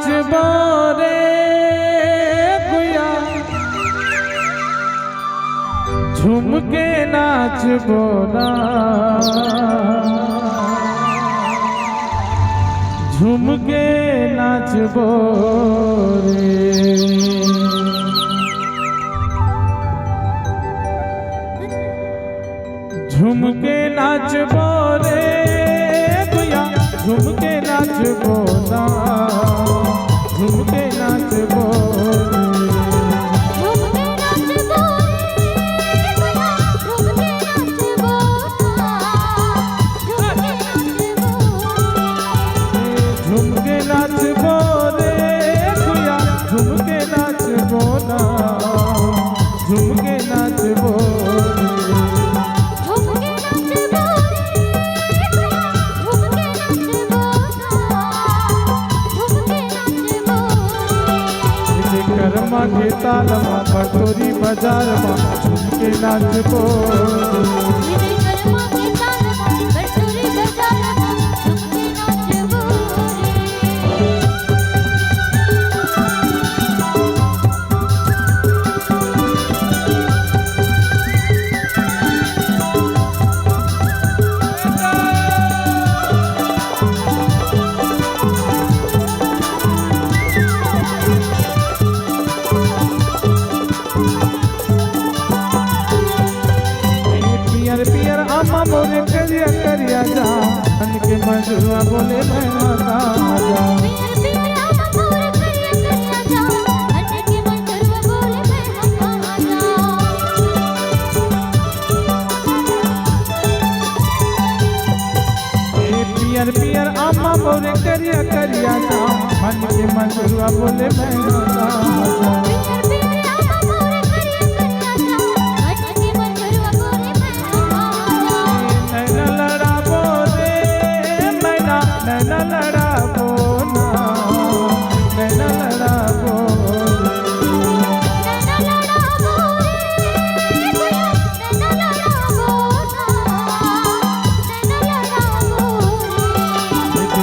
नाचबो रे गुया झूम के नाचबो ना झूम के नाचबो रे झूम के नाचबो रे गुया झूम के नाचबो ना झूम के नाचबो झूम के नाचबो रे गुया झूम के नाचबो ना झूम के नाचबो कर्मा के तालमा पटोरी बाजार में झूम के नाचबो मोरे करिया करिया जा मन के मजुआ बोले मैं जा पियर पियर आमा मोरे करिया करिया जा मन के मजुआ बोले मैं जा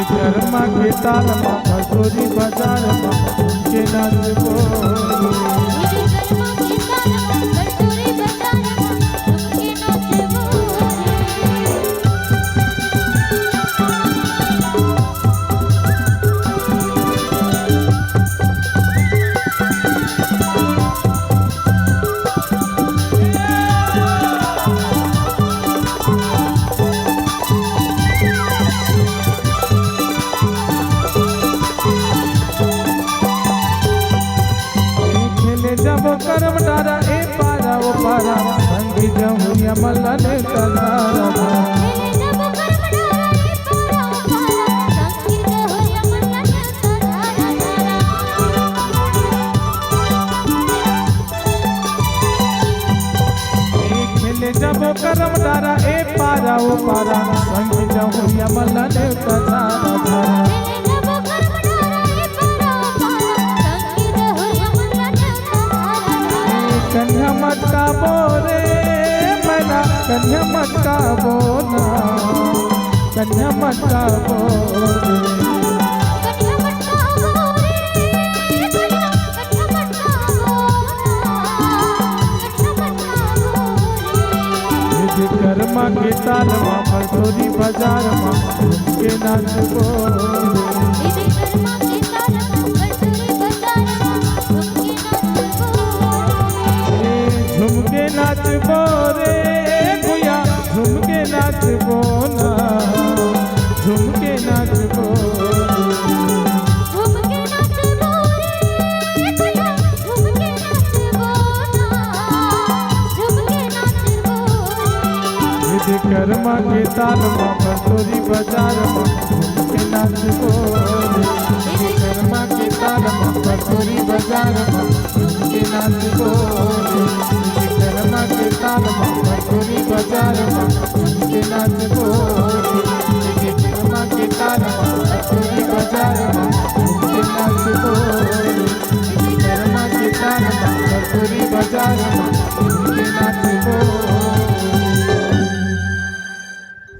कर्मा के तालमा पटोरी बाजार में के नाचबो करम डारा ए पारा ओ पारा संगी जमुनिया मल्लाने तनारा खेले जब करम डारा ए पारा ओ पारा संगी जमुनिया मल्लाने तनारा कन्या मटका बोरे मैना कन्या मटका बोना कन्या मटका बोरे कर्मा के तालमा पटोरी बाजार में झूम के नाचबो झूम के नाचबो रे गुया झूम के नाचबो ना झूम के नाचबो कर्मा के तालमा पटोरी बाजार में झूम के नाचबो कर्मा के तालमा पटोरी बाजार में झूम के नाचबो कर्मा के तालमा पटोरी बाजार में झूम के नाचबो कर्मा के तालमा पटोरी बाजार में झूम के नाचबो कर्मा के तालमा पटोरी बाजार में